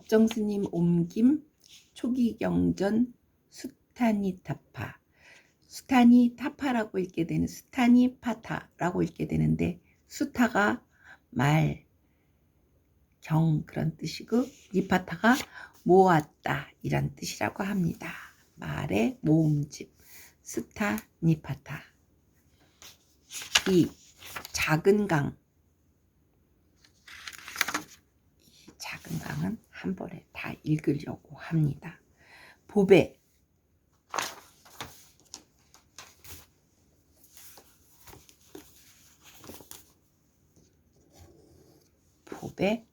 법정스님 옮김 초기경전 수타니타파. 수타니타파라고 읽게 되는 수타니파타라고 읽게 되는데, 수타가 말, 경 그런 뜻이고 니파타가 모았다 이란 뜻이라고 합니다. 말의 모음집 수타니파타. 이 작은 강, 이 작은 강은 한 번에 다 읽으려고 합니다. 보배, 보배.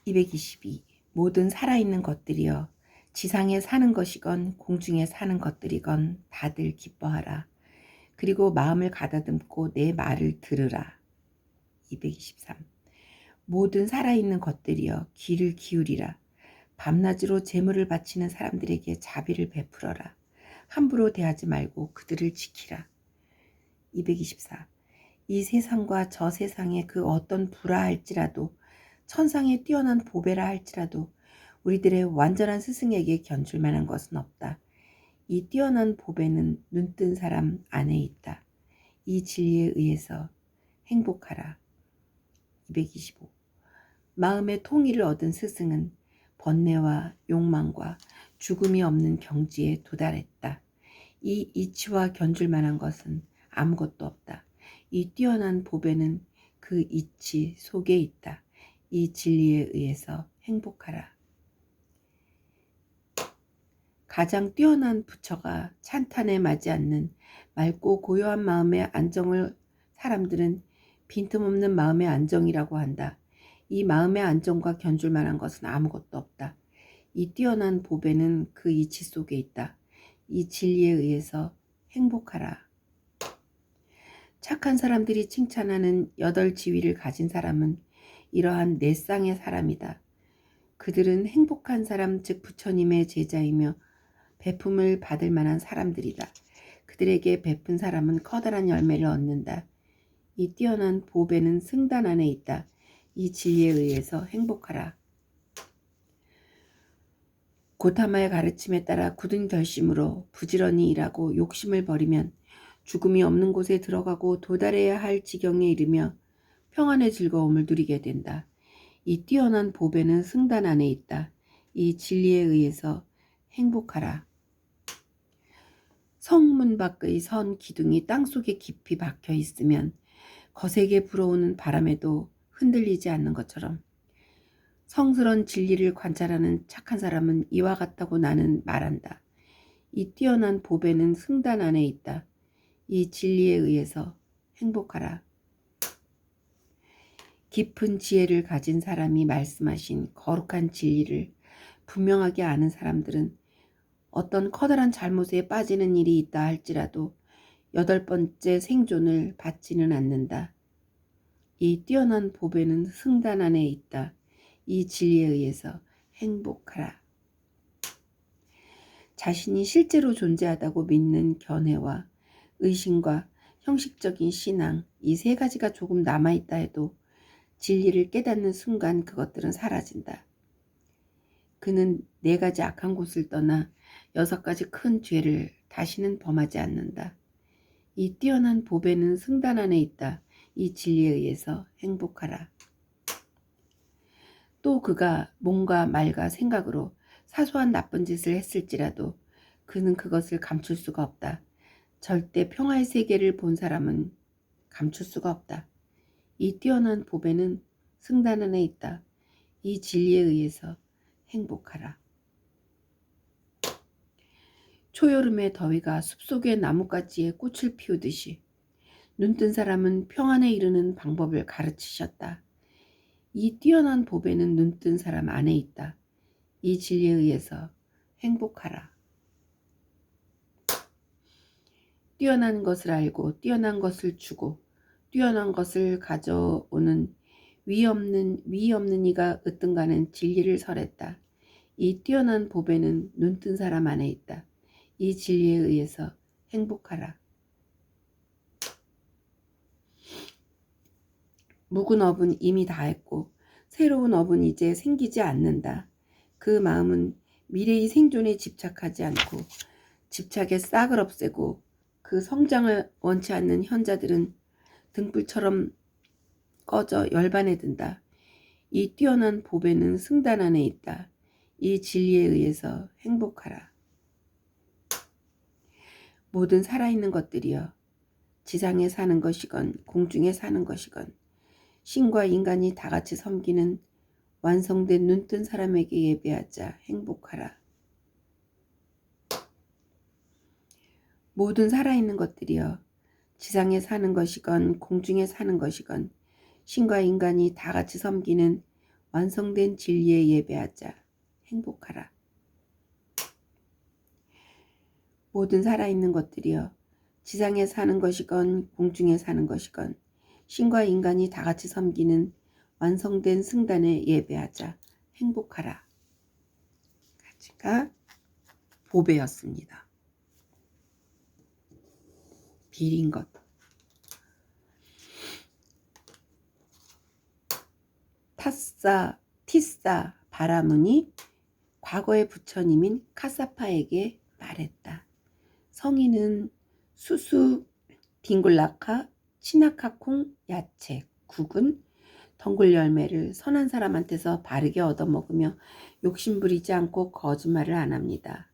222. 모든 살아있는 것들이여 지상에 사는 것이건 공중에 사는 것들이건 다들 기뻐하라. 그리고 마음을 가다듬고 내 말을 들으라. 223. 모든 살아있는 것들이여 귀를 기울이라. 밤낮으로 재물을 바치는 사람들에게 자비를 베풀어라. 함부로 대하지 말고 그들을 지키라. 224. 이 세상과 저 세상의 그 어떤 부라 할지라도 천상에 뛰어난 보배라 할지라도 우리들의 완전한 스승에게 견줄 만한 것은 없다. 이 뛰어난 보배는 눈뜬 사람 안에 있다. 이 진리에 의해서 행복하라. 225. 마음의 통일을 얻은 스승은 번뇌와 욕망과 죽음이 없는 경지에 도달했다. 이 이치와 견줄 만한 것은 아무것도 없다. 이 뛰어난 보배는 그 이치 속에 있다. 이 진리에 의해서 행복하라. 가장 뛰어난 부처가 찬탄에 맞지 않는 맑고 고요한 마음의 안정을 사람들은 빈틈없는 마음의 안정이라고 한다. 이 마음의 안정과 견줄 만한 것은 아무것도 없다. 이 뛰어난 보배는 그 이치 속에 있다. 이 진리에 의해서 행복하라. 착한 사람들이 칭찬하는 8지위를 가진 사람은 이러한 네 쌍의 사람이다. 그들은 행복한 사람 즉 부처님의 제자이며 베품을 받을 만한 사람들이다. 그들에게 베푼 사람은 커다란 열매를 얻는다. 이 뛰어난 보배는 승단 안에 있다. 이 진리에 의해서 행복하라. 고타마의 가르침에 따라 굳은 결심으로 부지런히 일하고 욕심을 버리면 죽음이 없는 곳에 들어가고 도달해야 할 지경에 이르며 평안의 즐거움을 누리게 된다. 이 뛰어난 보배는 승단 안에 있다. 이 진리에 의해서 행복하라. 성문 밖의 선 기둥이 땅속에 깊이 박혀 있으면 거세게 불어오는 바람에도 흔들리지 않는 것처럼 성스러운 진리를 관찰하는 착한 사람은 이와 같다고 나는 말한다. 이 뛰어난 보배는 승단 안에 있다. 이 진리에 의해서 행복하라. 깊은 지혜를 가진 사람이 말씀하신 거룩한 진리를 분명하게 아는 사람들은 어떤 커다란 잘못에 빠지는 일이 있다 할지라도 8번째 생존을 받지는 않는다. 이 뛰어난 보배는 승단 안에 있다. 이 진리에 의해서 행복하라. 자신이 실제로 존재하다고 믿는 견해와 의심과 형식적인 신앙, 이 세 가지가 조금 남아있다 해도 진리를 깨닫는 순간 그것들은 사라진다. 그는 4가지 악한 곳을 떠나 6가지 큰 죄를 다시는 범하지 않는다. 이 뛰어난 보배는 승단 안에 있다. 이 진리에 의해서 행복하라. 또 그가 몸과 말과 생각으로 사소한 나쁜 짓을 했을지라도 그는 그것을 감출 수가 없다. 절대 평화의 세계를 본 사람은 감출 수가 없다. 이 뛰어난 보배는 승단 안에 있다. 이 진리에 의해서 행복하라. 초여름의 더위가 숲속의 나뭇가지에 꽃을 피우듯이 눈뜬 사람은 평안에 이르는 방법을 가르치셨다. 이 뛰어난 보배는 눈뜬 사람 안에 있다. 이 진리에 의해서 행복하라. 뛰어난 것을 알고 뛰어난 것을 주고 뛰어난 것을 가져오는 위 없는 이가 으뜸가는 진리를 설했다. 이 뛰어난 보배는 눈뜬 사람 안에 있다. 이 진리에 의해서 행복하라. 묵은 업은 이미 다했고 새로운 업은 이제 생기지 않는다. 그 마음은 미래의 생존에 집착하지 않고 집착의 싹을 없애고 그 성장을 원치 않는 현자들은 등불처럼 꺼져 열반에 든다. 이 뛰어난 보배는 승단 안에 있다. 이 진리에 의해서 행복하라. 모든 살아있는 것들이여 지상에 사는 것이건 공중에 사는 것이건 신과 인간이 다 같이 섬기는 완성된 눈뜬 사람에게 예배하자. 행복하라. 모든 살아있는 것들이여 지상에 사는 것이건 공중에 사는 것이건 신과 인간이 다 같이 섬기는 완성된 진리에 예배하자. 행복하라. 모든 살아있는 것들이여 지상에 사는 것이건 공중에 사는 것이건 신과 인간이 다 같이 섬기는 완성된 승단에 예배하자. 행복하라. 가지가 보배였습니다. 비린 것. 티사 바라문이 과거의 부처님인 카사파에게 말했다. 성인은 수수, 딩굴라카, 치나카콩, 야채, 국은 덩굴 열매를 선한 사람한테서 바르게 얻어먹으며 욕심부리지 않고 거짓말을 안 합니다.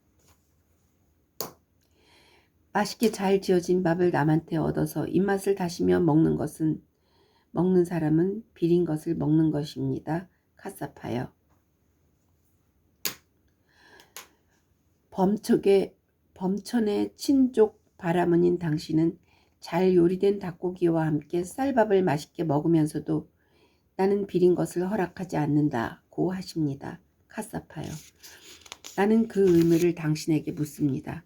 맛있게 잘 지어진 밥을 남한테 얻어서 입맛을 다시며 먹는 사람은 비린 것을 먹는 것입니다. 카사파요. 범천의 친족 바라문인 당신은 잘 요리된 닭고기와 함께 쌀밥을 맛있게 먹으면서도 나는 비린 것을 허락하지 않는다고 하십니다. 카사파요. 나는 그 의무를 당신에게 묻습니다.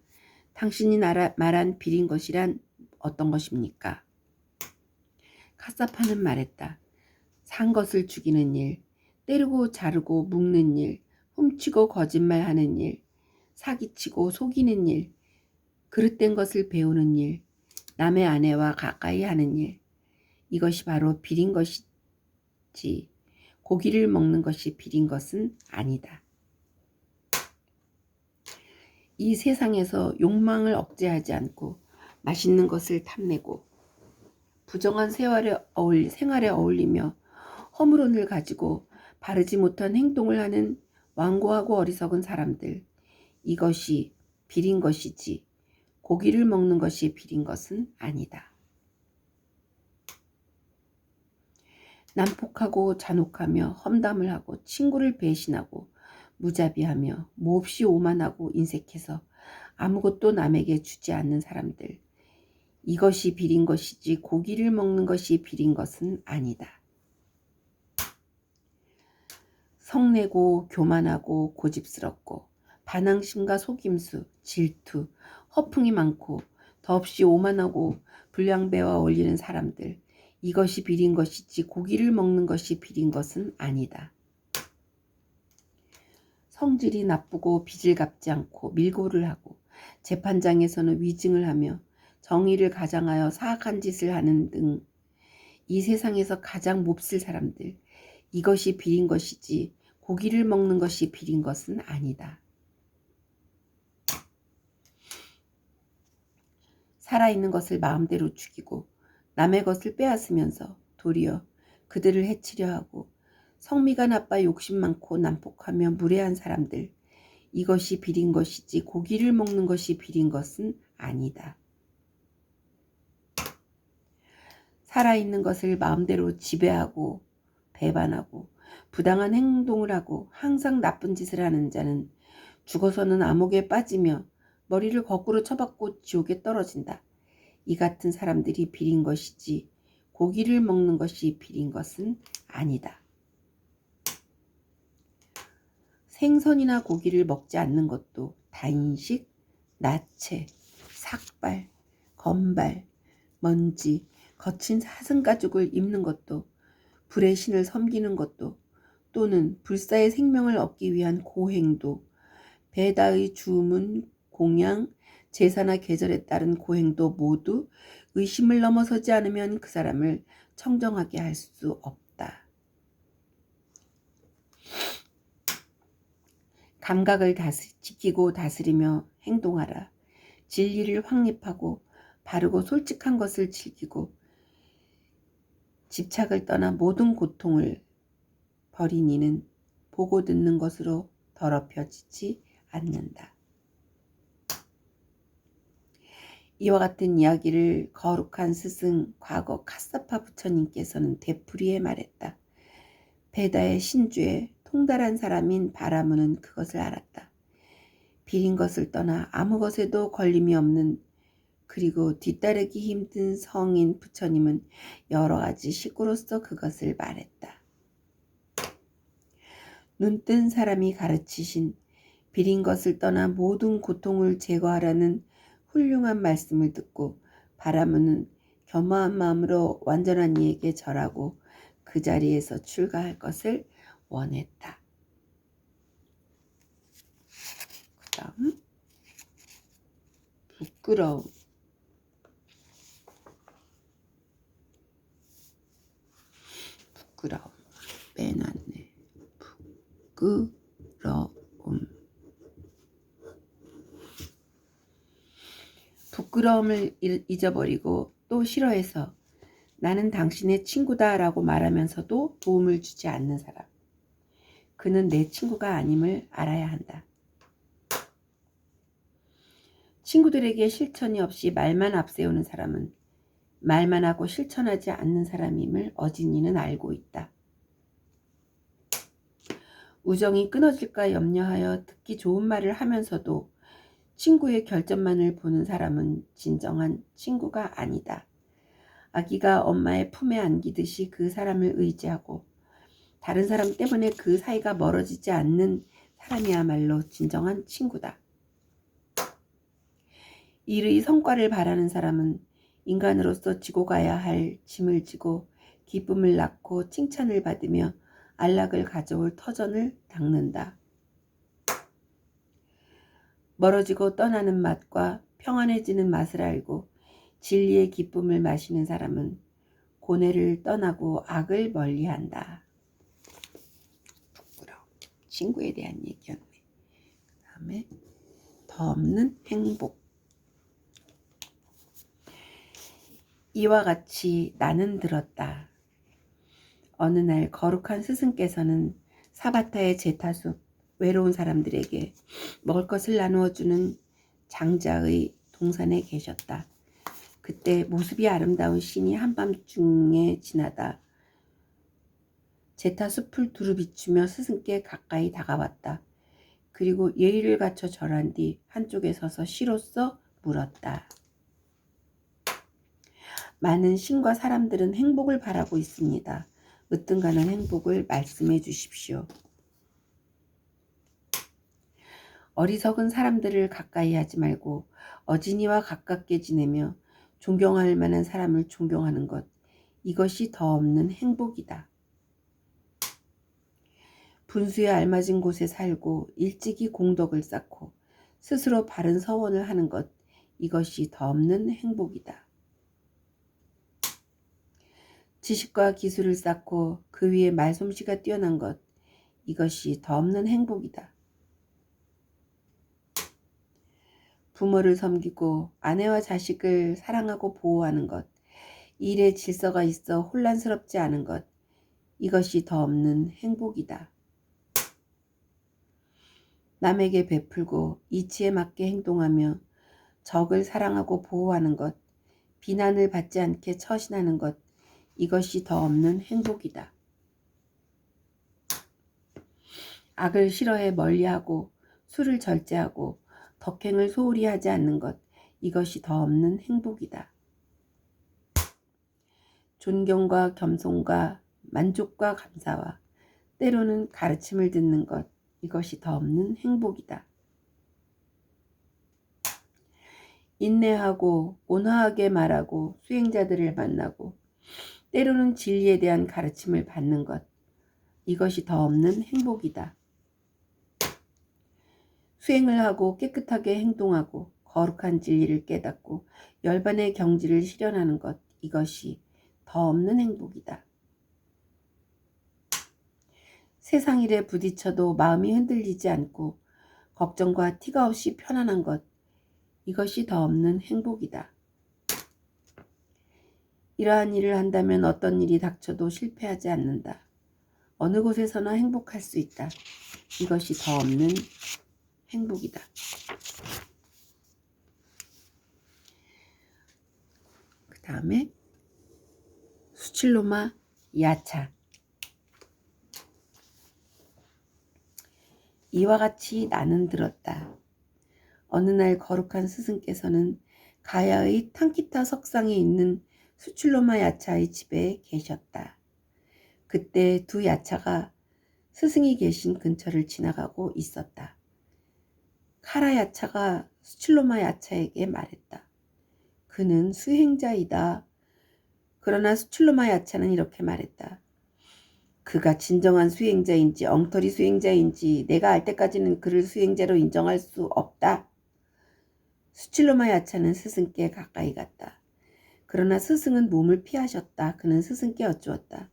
당신이 말한 비린 것이란 어떤 것입니까? 카사파는 말했다. 산 것을 죽이는 일, 때리고 자르고 묶는 일, 훔치고 거짓말하는 일, 사기치고 속이는 일, 그릇된 것을 배우는 일, 남의 아내와 가까이 하는 일, 이것이 바로 비린 것이지 고기를 먹는 것이 비린 것은 아니다. 이 세상에서 욕망을 억제하지 않고 맛있는 것을 탐내고 부정한 생활에 어울리며 허물온을 가지고 바르지 못한 행동을 하는 완고하고 어리석은 사람들, 이것이 비린 것이지 고기를 먹는 것이 비린 것은 아니다. 난폭하고 잔혹하며 험담을 하고 친구를 배신하고 무자비하며 몹시 오만하고 인색해서 아무것도 남에게 주지 않는 사람들, 이것이 비린 것이지 고기를 먹는 것이 비린 것은 아니다. 성내고 교만하고 고집스럽고 반항심과 속임수, 질투, 허풍이 많고 더없이 오만하고 불량배와 어울리는 사람들, 이것이 비린 것이지 고기를 먹는 것이 비린 것은 아니다. 성질이 나쁘고 빚을 갚지 않고 밀고를 하고 재판장에서는 위증을 하며 정의를 가장하여 사악한 짓을 하는 등 이 세상에서 가장 몹쓸 사람들, 이것이 비린 것이지 고기를 먹는 것이 비린 것은 아니다. 살아있는 것을 마음대로 죽이고 남의 것을 빼앗으면서 도리어 그들을 해치려 하고 성미가 나빠 욕심 많고 난폭하며 무례한 사람들, 이것이 비린 것이지 고기를 먹는 것이 비린 것은 아니다. 살아있는 것을 마음대로 지배하고 배반하고 부당한 행동을 하고 항상 나쁜 짓을 하는 자는 죽어서는 암흑에 빠지며 머리를 거꾸로 쳐박고 지옥에 떨어진다. 이 같은 사람들이 비린 것이지 고기를 먹는 것이 비린 것은 아니다. 생선이나 고기를 먹지 않는 것도 단식, 나체, 삭발, 건발, 먼지, 거친 사슴가죽을 입는 것도 불의 신을 섬기는 것도 또는 불사의 생명을 얻기 위한 고행도 베다의 주문, 공양, 제사나 계절에 따른 고행도 모두 의심을 넘어서지 않으면 그 사람을 청정하게 할 수 없다. 감각을 지키고 다스리며 행동하라. 진리를 확립하고 바르고 솔직한 것을 즐기고 집착을 떠나 모든 고통을 버린 이는 보고 듣는 것으로 더럽혀지지 않는다. 이와 같은 이야기를 거룩한 스승 과거 카사파 부처님께서는 되풀이해 말했다. 베다의 신주에 통달한 사람인 바라문은 그것을 알았다. 비린 것을 떠나 아무 것에도 걸림이 없는 그리고 뒤따르기 힘든 성인 부처님은 여러 가지 식구로서 그것을 말했다. 눈뜬 사람이 가르치신 비린 것을 떠나 모든 고통을 제거하라는 훌륭한 말씀을 듣고 바라문은 겸허한 마음으로 완전한 이에게 절하고 그 자리에서 출가할 것을 원했다. 그 다음 부끄러움. 빼놨네. 부끄러움. 부끄러움을 잊어버리고 또 싫어해서 나는 당신의 친구다 라고 말하면서도 도움을 주지 않는 사람. 그는 내 친구가 아님을 알아야 한다. 친구들에게 실천이 없이 말만 앞세우는 사람은 말만 하고 실천하지 않는 사람임을 어진이는 알고 있다. 우정이 끊어질까 염려하여 듣기 좋은 말을 하면서도 친구의 결점만을 보는 사람은 진정한 친구가 아니다. 아기가 엄마의 품에 안기듯이 그 사람을 의지하고 다른 사람 때문에 그 사이가 멀어지지 않는 사람이야말로 진정한 친구다. 일의 성과를 바라는 사람은 인간으로서 지고 가야 할 짐을 지고 기쁨을 낳고 칭찬을 받으며 안락을 가져올 터전을 닦는다. 멀어지고 떠나는 맛과 평안해지는 맛을 알고 진리의 기쁨을 마시는 사람은 고뇌를 떠나고 악을 멀리한다. 부끄러움. 친구에 대한 얘기였네. 그 다음에 더 없는 행복. 이와 같이 나는 들었다. 어느 날 거룩한 스승께서는 사바타의 제타숲 외로운 사람들에게 먹을 것을 나누어주는 장자의 동산에 계셨다. 그때 모습이 아름다운 신이 한밤중에 지나다 제타숲을 두루비추며 스승께 가까이 다가왔다. 그리고 예의를 갖춰 절한 뒤 한쪽에 서서 시로써 물었다. 많은 신과 사람들은 행복을 바라고 있습니다. 으뜸가는 행복을 말씀해 주십시오. 어리석은 사람들을 가까이 하지 말고 어진이와 가깝게 지내며 존경할 만한 사람을 존경하는 것, 이것이 더 없는 행복이다. 분수에 알맞은 곳에 살고 일찍이 공덕을 쌓고 스스로 바른 서원을 하는 것, 이것이 더 없는 행복이다. 지식과 기술을 쌓고 그 위에 말솜씨가 뛰어난 것, 이것이 더 없는 행복이다. 부모를 섬기고 아내와 자식을 사랑하고 보호하는 것, 일에 질서가 있어 혼란스럽지 않은 것, 이것이 더 없는 행복이다. 남에게 베풀고 이치에 맞게 행동하며 적을 사랑하고 보호하는 것, 비난을 받지 않게 처신하는 것, 이것이 더 없는 행복이다. 악을 싫어해 멀리하고 술을 절제하고 덕행을 소홀히 하지 않는 것, 이것이 더 없는 행복이다. 존경과 겸손과 만족과 감사와 때로는 가르침을 듣는 것, 이것이 더 없는 행복이다. 인내하고 온화하게 말하고 수행자들을 만나고 때로는 진리에 대한 가르침을 받는 것, 이것이 더 없는 행복이다. 수행을 하고 깨끗하게 행동하고 거룩한 진리를 깨닫고 열반의 경지를 실현하는 것, 이것이 더 없는 행복이다. 세상 일에 부딪혀도 마음이 흔들리지 않고 걱정과 티가 없이 편안한 것, 이것이 더 없는 행복이다. 이러한 일을 한다면 어떤 일이 닥쳐도 실패하지 않는다. 어느 곳에서나 행복할 수 있다. 이것이 더 없는 행복이다. 그 다음에 수칠로마 야차. 이와 같이 나는 들었다. 어느 날 거룩한 스승께서는 가야의 탄키타 석상에 있는 수칠로마 야차의 집에 계셨다. 그때 두 야차가 스승이 계신 근처를 지나가고 있었다. 카라 야차가 수칠로마 야차에게 말했다. 그는 수행자이다. 그러나 수칠로마 야차는 이렇게 말했다. 그가 진정한 수행자인지 엉터리 수행자인지 내가 알 때까지는 그를 수행자로 인정할 수 없다. 수칠로마 야차는 스승께 가까이 갔다. 그러나 스승은 몸을 피하셨다. 그는 스승께 여쭈었다.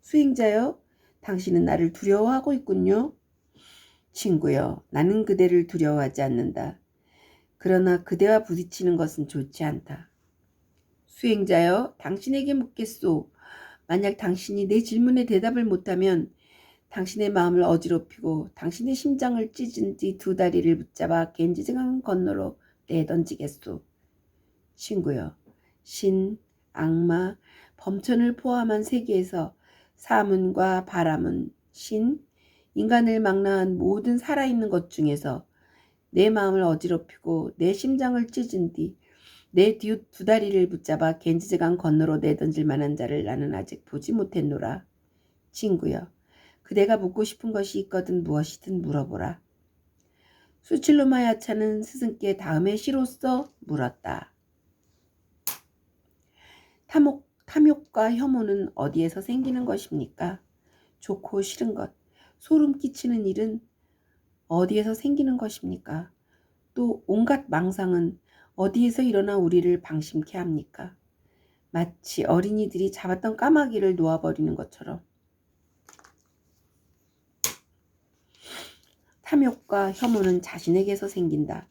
수행자여, 당신은 나를 두려워하고 있군요. 친구여, 나는 그대를 두려워하지 않는다. 그러나 그대와 부딪히는 것은 좋지 않다. 수행자여, 당신에게 묻겠소. 만약 당신이 내 질문에 대답을 못하면 당신의 마음을 어지럽히고 당신의 심장을 찢은 뒤 두 다리를 붙잡아 겐지강 건너로 내던지겠소. 친구여, 신, 악마, 범천을 포함한 세계에서 사문과 바람은 신, 인간을 망라한 모든 살아있는 것 중에서 내 마음을 어지럽히고 내 심장을 찢은 뒤 내 두 다리를 붙잡아 겐지강 건너로 내던질 만한 자를 나는 아직 보지 못했노라. 친구여, 그대가 묻고 싶은 것이 있거든 무엇이든 물어보라. 수칠로마 야차는 스승께 다음에 시로써 물었다. 탐욕과 혐오는 어디에서 생기는 것입니까? 좋고 싫은 것, 소름 끼치는 일은 어디에서 생기는 것입니까? 또 온갖 망상은 어디에서 일어나 우리를 방심케 합니까? 마치 어린이들이 잡았던 까마귀를 놓아버리는 것처럼. 탐욕과 혐오는 자신에게서 생긴다.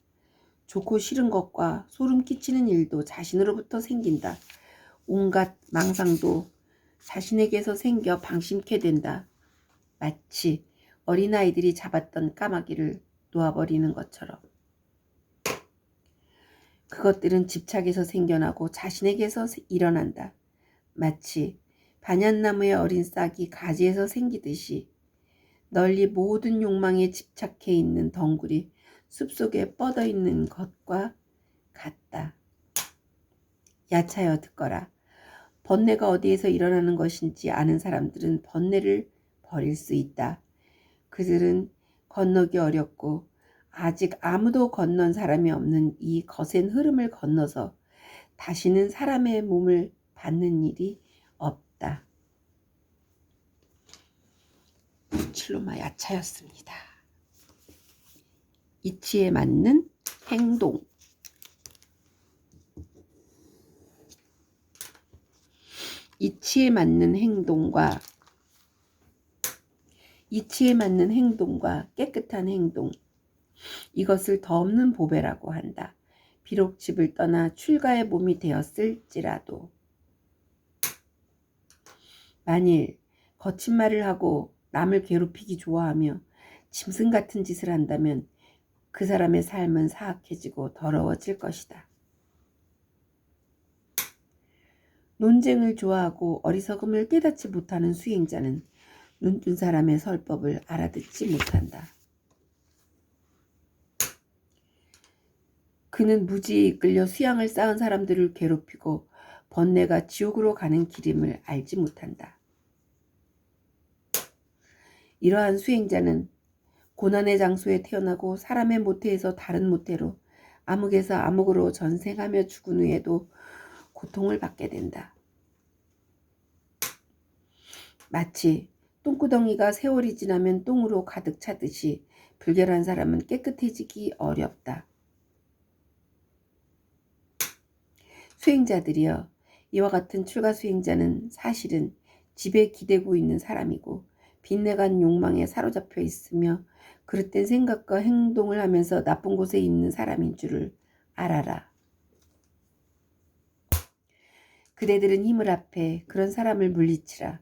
좋고 싫은 것과 소름 끼치는 일도 자신으로부터 생긴다. 온갖 망상도 자신에게서 생겨 방심케 된다. 마치 어린아이들이 잡았던 까마귀를 놓아버리는 것처럼. 그것들은 집착에서 생겨나고 자신에게서 일어난다. 마치 반얀나무의 어린 싹이 가지에서 생기듯이 널리 모든 욕망에 집착해 있는 덩굴이 숲속에 뻗어 있는 것과 같다. 야차여 듣거라. 번뇌가 어디에서 일어나는 것인지 아는 사람들은 번뇌를 버릴 수 있다. 그들은 건너기 어렵고 아직 아무도 건넌 사람이 없는 이 거센 흐름을 건너서 다시는 사람의 몸을 받는 일이 없다. 칠로마 야차였습니다. 이치에 맞는 행동. 이치에 맞는 행동과 깨끗한 행동, 이것을 더 없는 보배라고 한다. 비록 집을 떠나 출가의 몸이 되었을지라도. 만일 거친 말을 하고 남을 괴롭히기 좋아하며 짐승 같은 짓을 한다면 그 사람의 삶은 사악해지고 더러워질 것이다. 논쟁을 좋아하고 어리석음을 깨닫지 못하는 수행자는 눈뜬 사람의 설법을 알아듣지 못한다. 그는 무지에 이끌려 수양을 쌓은 사람들을 괴롭히고 번뇌가 지옥으로 가는 길임을 알지 못한다. 이러한 수행자는 고난의 장소에 태어나고 사람의 모태에서 다른 모태로 암흑에서 암흑으로 전생하며 죽은 후에도 고통을 받게 된다. 마치 똥구덩이가 세월이 지나면 똥으로 가득 차듯이 불결한 사람은 깨끗해지기 어렵다. 수행자들이여, 이와 같은 출가 수행자는 사실은 집에 기대고 있는 사람이고 빗내간 욕망에 사로잡혀 있으며 그릇된 생각과 행동을 하면서 나쁜 곳에 있는 사람인 줄을 알아라. 그대들은 힘을 합해 그런 사람을 물리치라.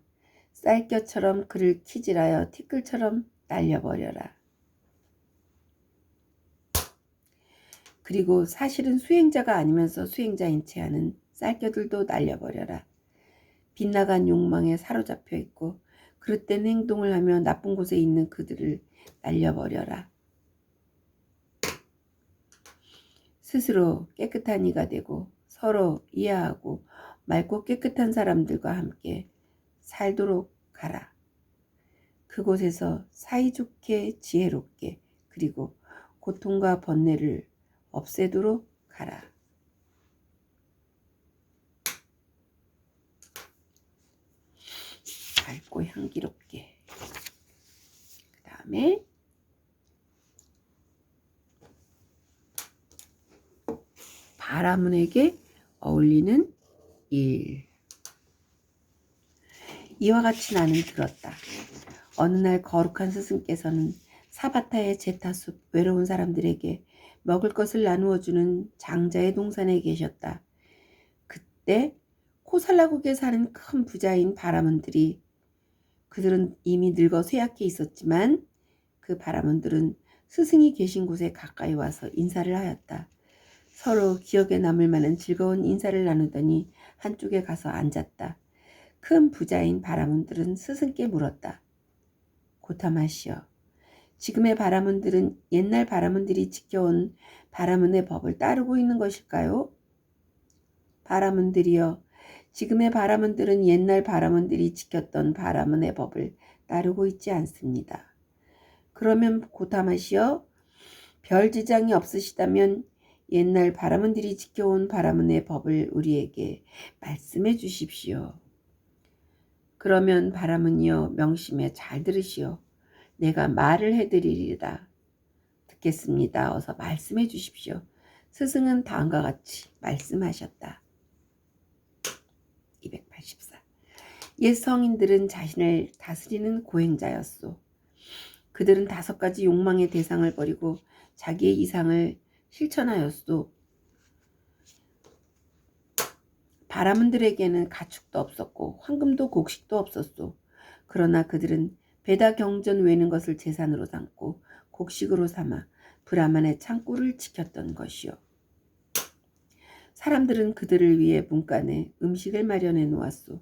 쌀겨처럼 그를 키질하여 티끌처럼 날려버려라. 그리고 사실은 수행자가 아니면서 수행자인 채 하는 쌀겨들도 날려버려라. 빗나간 욕망에 사로잡혀 있고 그릇된 행동을 하며 나쁜 곳에 있는 그들을 날려버려라. 스스로 깨끗한 이가 되고 서로 이해하고 맑고 깨끗한 사람들과 함께 살도록 가라. 그곳에서 사이좋게 지혜롭게 그리고 고통과 번뇌를 없애도록 가라. 맑고 향기롭게. 그 다음에 바라문에게 어울리는 일. 이와 같이 나는 들었다. 어느 날 거룩한 스승께서는 사바타의 제타숲 외로운 사람들에게 먹을 것을 나누어주는 장자의 동산에 계셨다. 그때 코살라국에 사는 큰 부자인 바라문들이, 그들은 이미 늙어 쇠약해 있었지만 그 바라문들은 스승이 계신 곳에 가까이 와서 인사를 하였다. 서로 기억에 남을 만한 즐거운 인사를 나누더니 한쪽에 가서 앉았다. 큰 부자인 바라문들은 스승께 물었다. 고타마시여, 지금의 바라문들은 옛날 바라문들이 지켜온 바라문의 법을 따르고 있는 것일까요? 바라문들이여, 지금의 바라문들은 옛날 바라문들이 지켰던 바라문의 법을 따르고 있지 않습니다. 그러면 고타마시여, 별 지장이 없으시다면 옛날 바라문들이 지켜온 바라문의 법을 우리에게 말씀해 주십시오. 그러면 바라문이여, 명심해 잘 들으시오. 내가 말을 해드리리라. 듣겠습니다. 어서 말씀해 주십시오. 스승은 다음과 같이 말씀하셨다. 284. 옛 성인들은 자신을 다스리는 고행자였소. 그들은 5가지 욕망의 대상을 버리고 자기의 이상을 실천하였소. 바라문들에게는 가축도 없었고 황금도 곡식도 없었소. 그러나 그들은 베다 경전 외는 것을 재산으로 삼고 곡식으로 삼아 브라만의 창고를 지켰던 것이요. 사람들은 그들을 위해 문간에 음식을 마련해 놓았소.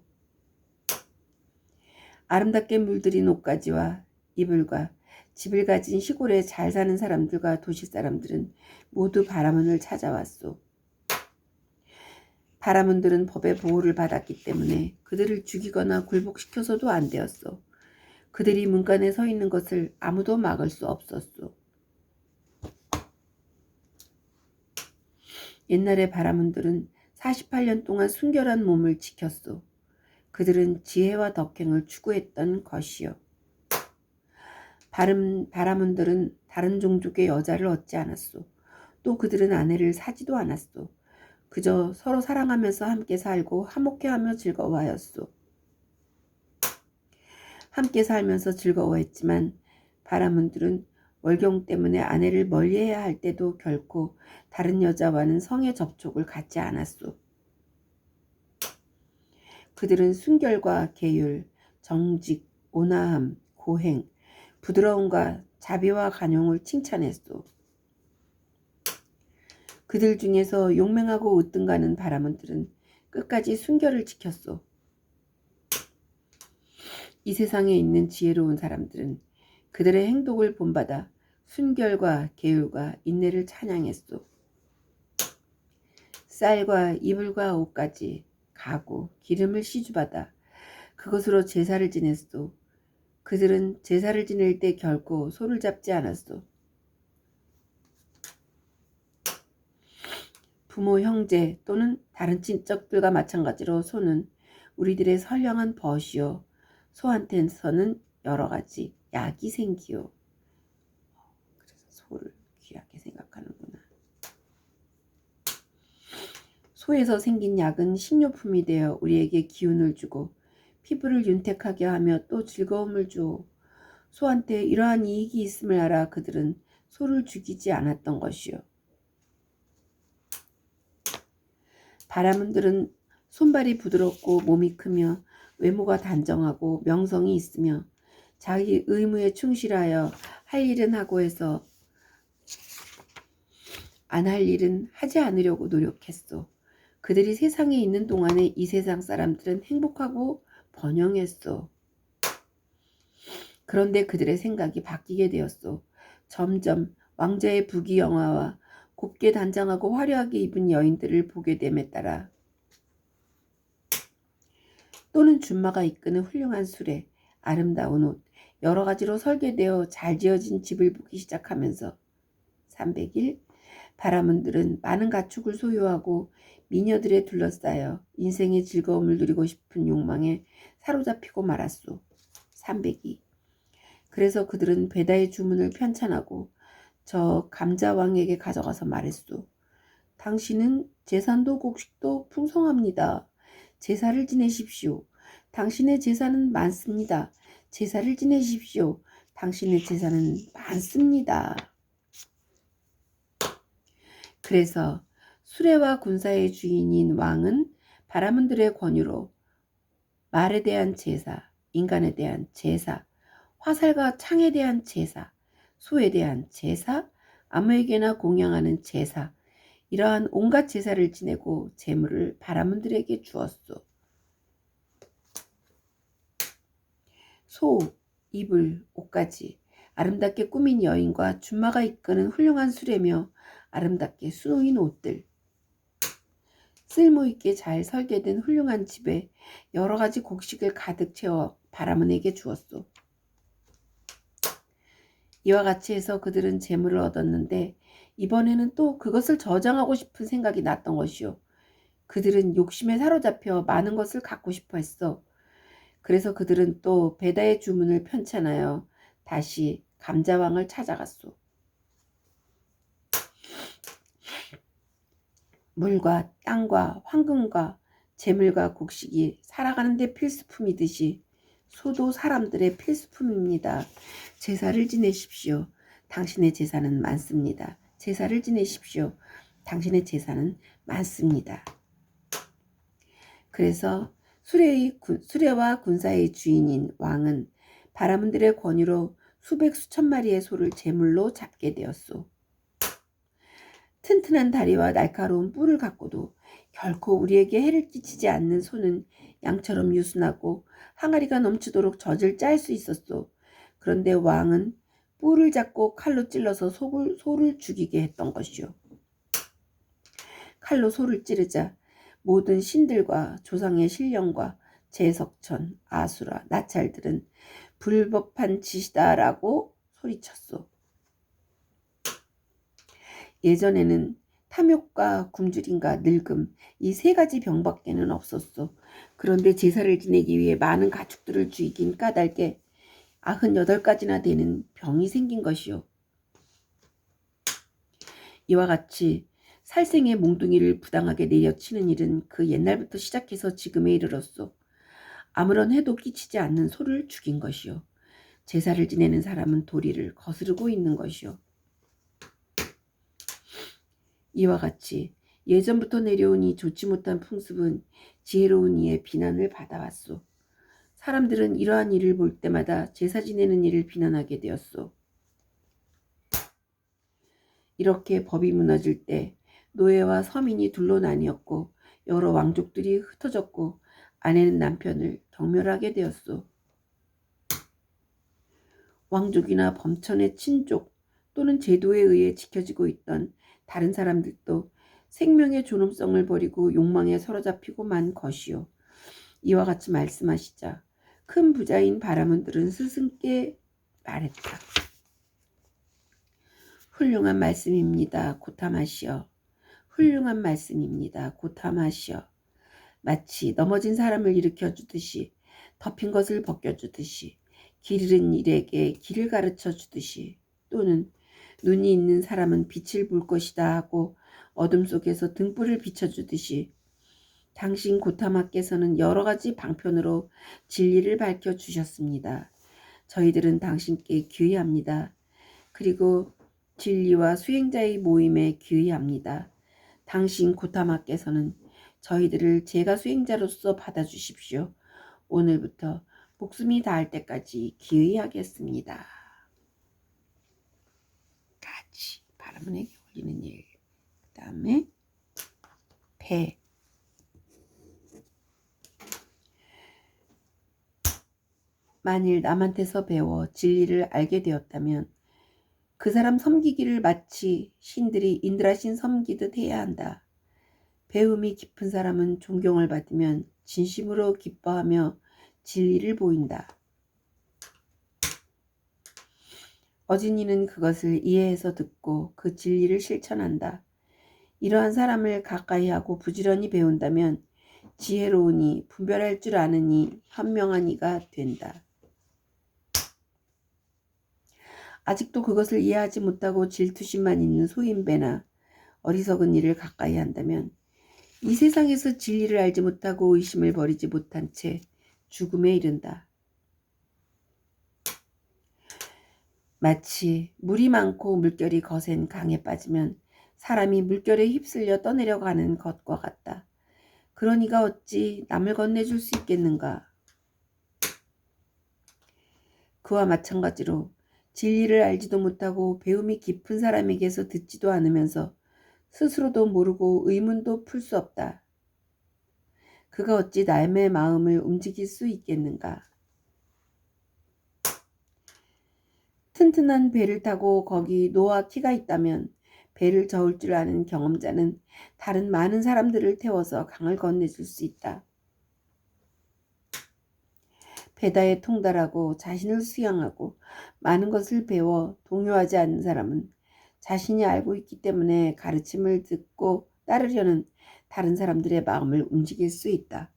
아름답게 물들인 옷가지와 이불과 집을 가진 시골에 잘 사는 사람들과 도시 사람들은 모두 바라문을 찾아왔소. 바라문들은 법의 보호를 받았기 때문에 그들을 죽이거나 굴복시켜서도 안 되었소. 그들이 문간에 서 있는 것을 아무도 막을 수 없었소. 옛날의 바라문들은 48년 동안 순결한 몸을 지켰소. 그들은 지혜와 덕행을 추구했던 것이요. 바라문들은 다른 종족의 여자를 얻지 않았소. 또 그들은 아내를 사지도 않았소. 그저 서로 사랑하면서 함께 살고 화목해하며 즐거워하였소. 함께 살면서 즐거워했지만 바라문들은 월경 때문에 아내를 멀리해야 할 때도 결코 다른 여자와는 성의 접촉을 갖지 않았소. 그들은 순결과 계율, 정직, 온화함, 고행, 부드러움과 자비와 간용을 칭찬했소. 그들 중에서 용맹하고 으뜸가는 바라문들은 끝까지 순결을 지켰소. 이 세상에 있는 지혜로운 사람들은 그들의 행동을 본받아 순결과 계율과 인내를 찬양했소. 쌀과 이불과 옷까지 가구, 기름을 시주받아 그것으로 제사를 지냈소. 그들은 제사를 지낼 때 결코 소를 잡지 않았소. 부모, 형제 또는 다른 친척들과 마찬가지로 소는 우리들의 선량한 벗이요. 소한테서는 여러 가지 약이 생기요. 그래서 소를 귀하게 생각하는구나. 소에서 생긴 약은 식료품이 되어 우리에게 기운을 주고 피부를 윤택하게 하며 또 즐거움을 주오. 소한테 이러한 이익이 있음을 알아 그들은 소를 죽이지 않았던 것이요. 바라문들은 손발이 부드럽고 몸이 크며 외모가 단정하고 명성이 있으며 자기 의무에 충실하여 할 일은 하고 해서 안 할 일은 하지 않으려고 노력했소. 그들이 세상에 있는 동안에 이 세상 사람들은 행복하고 번영했소. 그런데 그들의 생각이 바뀌게 되었소. 점점 왕자의 부귀영화와 곱게 단장하고 화려하게 입은 여인들을 보게 됨에 따라 또는 준마가 이끄는 훌륭한 수레, 아름다운 옷, 여러 가지로 설계되어 잘 지어진 집을 보기 시작하면서 300일 바라문들은 많은 가축을 소유하고 미녀들에 둘러싸여 인생의 즐거움을 누리고 싶은 욕망에 사로잡히고 말았소. 302. 그래서 그들은 베다의 주문을 편찬하고 저 감자왕에게 가져가서 말했소. 당신은 재산도 곡식도 풍성합니다. 제사를 지내십시오. 당신의 제사는 많습니다. 제사를 지내십시오. 당신의 제사는 많습니다. 그래서 수레와 군사의 주인인 왕은 바라문들의 권유로 말에 대한 제사, 인간에 대한 제사, 화살과 창에 대한 제사, 소에 대한 제사, 아무에게나 공양하는 제사, 이러한 온갖 제사를 지내고 제물을 바라문들에게 주었소. 소, 이불, 옷까지 아름답게 꾸민 여인과 준마가 이끄는 훌륭한 수레며 아름답게 수놓인 옷들, 쓸모있게 잘 설계된 훌륭한 집에 여러 가지 곡식을 가득 채워 바라문에게 주었소. 이와 같이 해서 그들은 재물을 얻었는데 이번에는 또 그것을 저장하고 싶은 생각이 났던 것이요. 그들은 욕심에 사로잡혀 많은 것을 갖고 싶어 했어. 그래서 그들은 또 베다의 주문을 편찬하여 다시 감자왕을 찾아갔소. 물과 땅과 황금과 재물과 곡식이 살아가는 데 필수품이듯이 소도 사람들의 필수품입니다. 제사를 지내십시오. 당신의 제사는 많습니다. 제사를 지내십시오. 당신의 제사는 많습니다. 그래서 수레와 군사의 주인인 왕은 바라문들의 권유로 수백 수천 마리의 소를 제물로 잡게 되었소. 튼튼한 다리와 날카로운 뿔을 갖고도 결코 우리에게 해를 끼치지 않는 소는 양처럼 유순하고 항아리가 넘치도록 젖을 짤 수 있었소. 그런데 왕은 뿔을 잡고 칼로 찔러서 소를 죽이게 했던 것이요. 칼로 소를 찌르자 모든 신들과 조상의 신령과 제석천, 아수라, 나찰들은 불법한 짓이다라고 소리쳤소. 예전에는 탐욕과 굶주림과 늙음, 이 세 가지 병밖에는 없었소. 그런데 제사를 지내기 위해 많은 가축들을 죽이긴 까닭에 98가지나 되는 병이 생긴 것이요. 이와 같이 살생의 몽둥이를 부당하게 내려치는 일은 그 옛날부터 시작해서 지금에 이르렀소. 아무런 해도 끼치지 않는 소를 죽인 것이요. 제사를 지내는 사람은 도리를 거스르고 있는 것이요. 이와 같이 예전부터 내려온 이 좋지 못한 풍습은 지혜로운 이의 비난을 받아왔소. 사람들은 이러한 일을 볼 때마다 제사 지내는 일을 비난하게 되었소. 이렇게 법이 무너질 때 노예와 서민이 둘로 나뉘었고 여러 왕족들이 흩어졌고 아내는 남편을 경멸하게 되었소. 왕족이나 범천의 친족 또는 제도에 의해 지켜지고 있던 다른 사람들도 생명의 존엄성을 버리고 욕망에 사로잡히고 만 것이요. 이와 같이 말씀하시자 큰 부자인 바라문들은 스승께 말했다. 훌륭한 말씀입니다. 고탐하시오. 훌륭한 말씀입니다. 고탐하시오. 마치 넘어진 사람을 일으켜주듯이 덮인 것을 벗겨주듯이 길 잃은 일에게 길을 가르쳐주듯이 또는 눈이 있는 사람은 빛을 볼 것이다 하고 어둠 속에서 등불을 비춰주듯이 당신 고타마께서는 여러 가지 방편으로 진리를 밝혀주셨습니다. 저희들은 당신께 귀의합니다. 그리고 진리와 수행자의 모임에 귀의합니다. 당신 고타마께서는 저희들을 제가 수행자로서 받아주십시오. 오늘부터 목숨이 닿을 때까지 귀의하겠습니다. 같이 바람에게 올리는 일. 그 다음에 배. 만일 남한테서 배워 진리를 알게 되었다면 그 사람 섬기기를 마치 신들이 인드라신 섬기듯 해야 한다. 배움이 깊은 사람은 존경을 받으면 진심으로 기뻐하며 진리를 보인다. 어진이는 그것을 이해해서 듣고 그 진리를 실천한다. 이러한 사람을 가까이 하고 부지런히 배운다면 지혜로우니 분별할 줄 아느니 현명한 이가 된다. 아직도 그것을 이해하지 못하고 질투심만 있는 소인배나 어리석은 이를 가까이 한다면 이 세상에서 진리를 알지 못하고 의심을 버리지 못한 채 죽음에 이른다. 마치 물이 많고 물결이 거센 강에 빠지면 사람이 물결에 휩쓸려 떠내려가는 것과 같다. 그러니가 어찌 남을 건네줄 수 있겠는가? 그와 마찬가지로 진리를 알지도 못하고 배움이 깊은 사람에게서 듣지도 않으면서 스스로도 모르고 의문도 풀 수 없다. 그가 어찌 남의 마음을 움직일 수 있겠는가? 튼튼한 배를 타고 거기 노아 키가 있다면 배를 저을 줄 아는 경험자는 다른 많은 사람들을 태워서 강을 건네줄 수 있다. 배다에 통달하고 자신을 수양하고 많은 것을 배워 동요하지 않는 사람은 자신이 알고 있기 때문에 가르침을 듣고 따르려는 다른 사람들의 마음을 움직일 수 있다.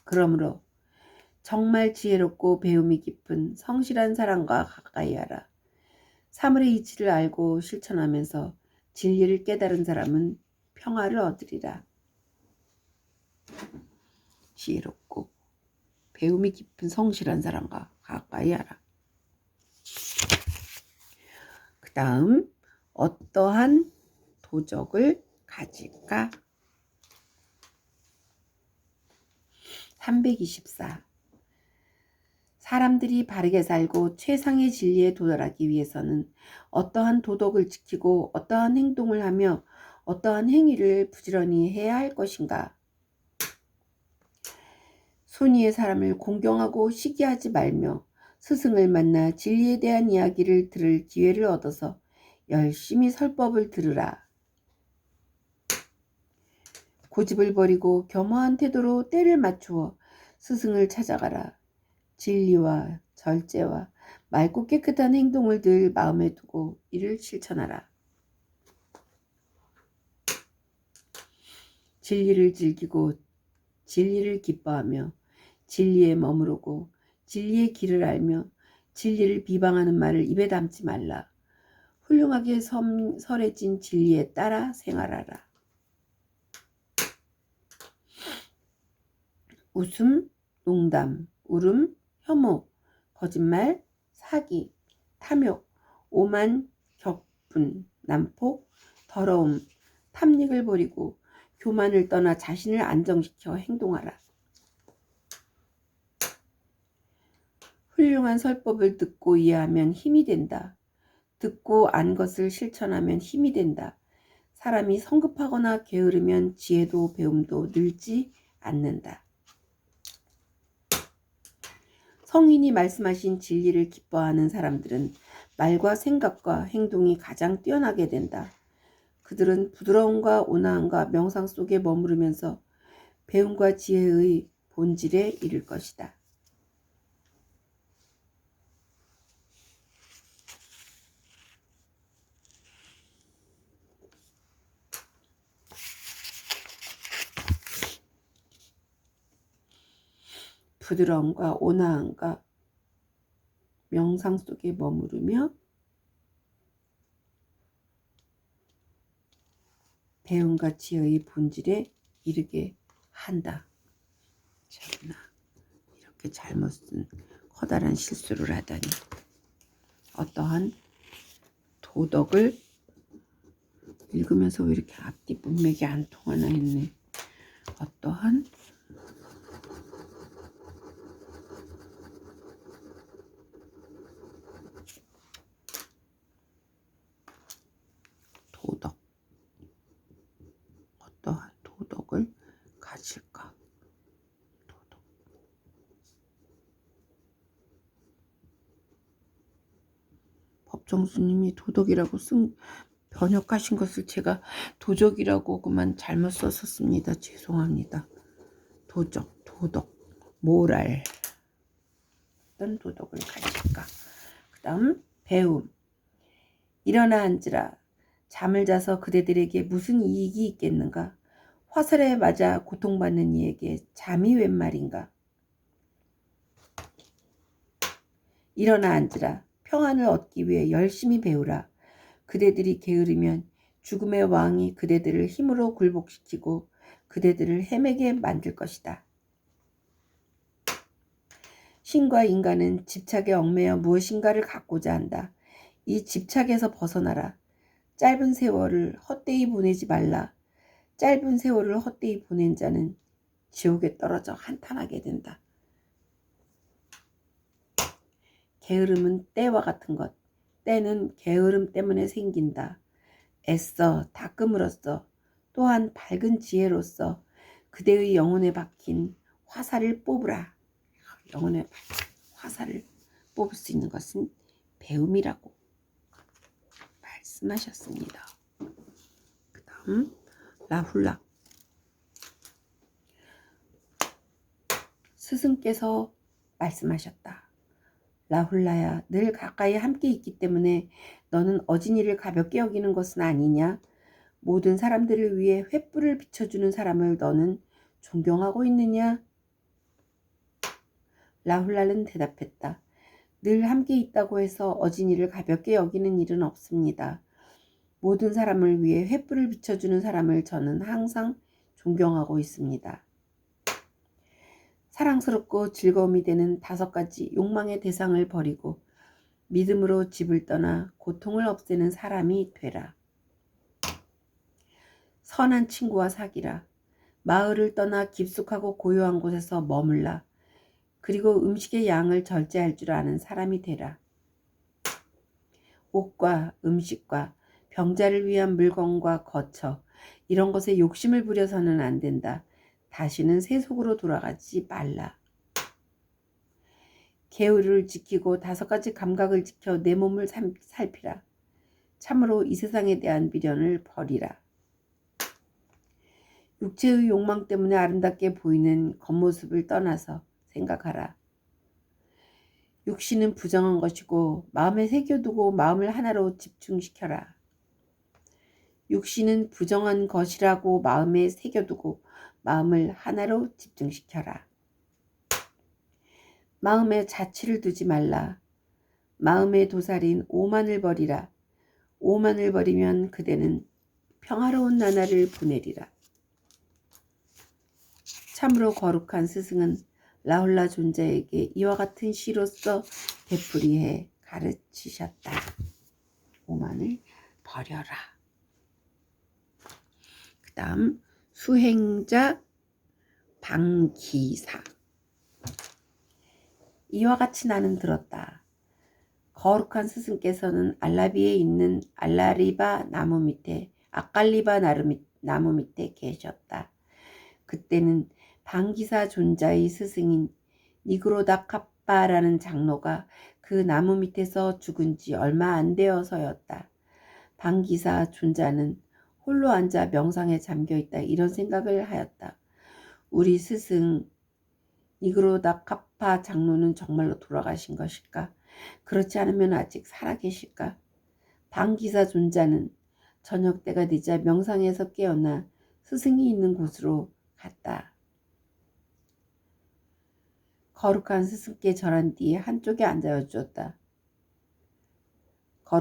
그러므로 정말 지혜롭고 배움이 깊은 성실한 사람과 가까이 하라. 사물의 이치를 알고 실천하면서 진리를 깨달은 사람은 평화를 얻으리라. 지혜롭고 배움이 깊은 성실한 사람과 가까이 하라. 그 다음 어떠한 도적을 가질까? 324. 사람들이 바르게 살고 최상의 진리에 도달하기 위해서는 어떠한 도덕을 지키고 어떠한 행동을 하며 어떠한 행위를 부지런히 해야 할 것인가? 순위의 사람을 공경하고 시기하지 말며 스승을 만나 진리에 대한 이야기를 들을 기회를 얻어서 열심히 설법을 들으라. 고집을 버리고 겸허한 태도로 때를 맞추어 스승을 찾아가라. 진리와 절제와 맑고 깨끗한 행동을 늘 마음에 두고 이를 실천하라. 진리를 즐기고 진리를 기뻐하며 진리에 머무르고 진리의 길을 알며 진리를 비방하는 말을 입에 담지 말라. 훌륭하게 설해진 진리에 따라 생활하라. 웃음, 농담, 울음, 혐오, 거짓말, 사기, 탐욕, 오만, 격분, 난폭, 더러움, 탐닉을 버리고 교만을 떠나 자신을 안정시켜 행동하라. 훌륭한 설법을 듣고 이해하면 힘이 된다. 듣고 안 것을 실천하면 힘이 된다. 사람이 성급하거나 게으르면 지혜도 배움도 늘지 않는다. 성인이 말씀하신 진리를 기뻐하는 사람들은 말과 생각과 행동이 가장 뛰어나게 된다. 그들은 부드러움과 온화함과 명상 속에 머무르면서 배움과 지혜의 본질에 이를 것이다. 부드러움과 온화함과 명상 속에 머무르며 배움과 지혜의 본질에 이르게 한다. 참나, 이렇게 잘못 쓴 커다란 실수를 하다니. 어떠한 도덕을 읽으면서 왜 이렇게 앞뒤 문맥이 안 통하나 했네. 어떠한 도덕, 어떠한 도덕을 가질까? 도덕. 법정스님이 도덕이라고 번역하신 것을 제가 도적이라고 그만 잘못 썼었습니다. 죄송합니다. 도덕, 모랄. 어떤 도덕을 가질까? 그 다음 배움. 일어나 앉으라. 잠을 자서 그대들에게 무슨 이익이 있겠는가? 화살에 맞아 고통받는 이에게 잠이 웬 말인가? 일어나 앉으라. 평안을 얻기 위해 열심히 배우라. 그대들이 게으르면 죽음의 왕이 그대들을 힘으로 굴복시키고 그대들을 헤매게 만들 것이다. 신과 인간은 집착에 얽매여 무엇인가를 갖고자 한다. 이 집착에서 벗어나라. 짧은 세월을 헛되이 보내지 말라. 짧은 세월을 헛되이 보낸 자는 지옥에 떨어져 한탄하게 된다. 게으름은 때와 같은 것. 때는 게으름 때문에 생긴다. 애써 닦음으로써 또한 밝은 지혜로서 그대의 영혼에 박힌 화살을 뽑으라. 영혼에 박힌 화살을 뽑을 수 있는 것은 배움이라고 말씀하셨습니다. 그 다음 라훌라. 스승께서 말씀하셨다. 라훌라야, 늘 가까이 함께 있기 때문에 너는 어진이를 가볍게 여기는 것은 아니냐? 모든 사람들을 위해 횃불을 비춰주는 사람을 너는 존경하고 있느냐? 라훌라는 대답했다. 늘 함께 있다고 해서 어진이를 가볍게 여기는 일은 없습니다. 모든 사람을 위해 횃불을 비춰주는 사람을 저는 항상 존경하고 있습니다. 사랑스럽고 즐거움이 되는 5가지 욕망의 대상을 버리고 믿음으로 집을 떠나 고통을 없애는 사람이 되라. 선한 친구와 사귀라. 마을을 떠나 깊숙하고 고요한 곳에서 머물라. 그리고 음식의 양을 절제할 줄 아는 사람이 되라. 옷과 음식과 병자를 위한 물건과 거처, 이런 것에 욕심을 부려서는 안 된다. 다시는 세속으로 돌아가지 말라. 계율을 지키고 5가지 감각을 지켜 내 몸을 살피라. 참으로 이 세상에 대한 미련을 버리라. 육체의 욕망 때문에 아름답게 보이는 겉모습을 떠나서 생각하라. 육신은 부정한 것이고 마음에 새겨두고 마음을 하나로 집중시켜라. 육신은 부정한 것이라고 마음에 새겨두고 마음을 하나로 집중시켜라. 마음에 자취를 두지 말라. 마음의 도살인 오만을 버리라. 오만을 버리면 그대는 평화로운 나날을 보내리라. 참으로 거룩한 스승은 라훌라 존자에게 이와 같은 시로서 되풀이해 가르치셨다. 오만을 버려라. 그 다음 수행자 방기사. 이와 같이 나는 들었다. 거룩한 스승께서는 알라비에 있는 알라리바 나무 밑에 아칼리바 나무 밑에 계셨다. 그때는 방기사 존자의 스승인 니그로다 카빠라는 장로가 그 나무 밑에서 죽은 지 얼마 안 되어서였다. 방기사 존자는 홀로 앉아 명상에 잠겨있다 이런 생각을 하였다. 우리 스승 니그로다 카파 장로는 정말로 돌아가신 것일까? 그렇지 않으면 아직 살아계실까? 방기사 존자는 저녁 때가 되자 명상에서 깨어나 스승이 있는 곳으로 갔다. 거룩한 스승께 절한 뒤에 한쪽에 앉아 주었다.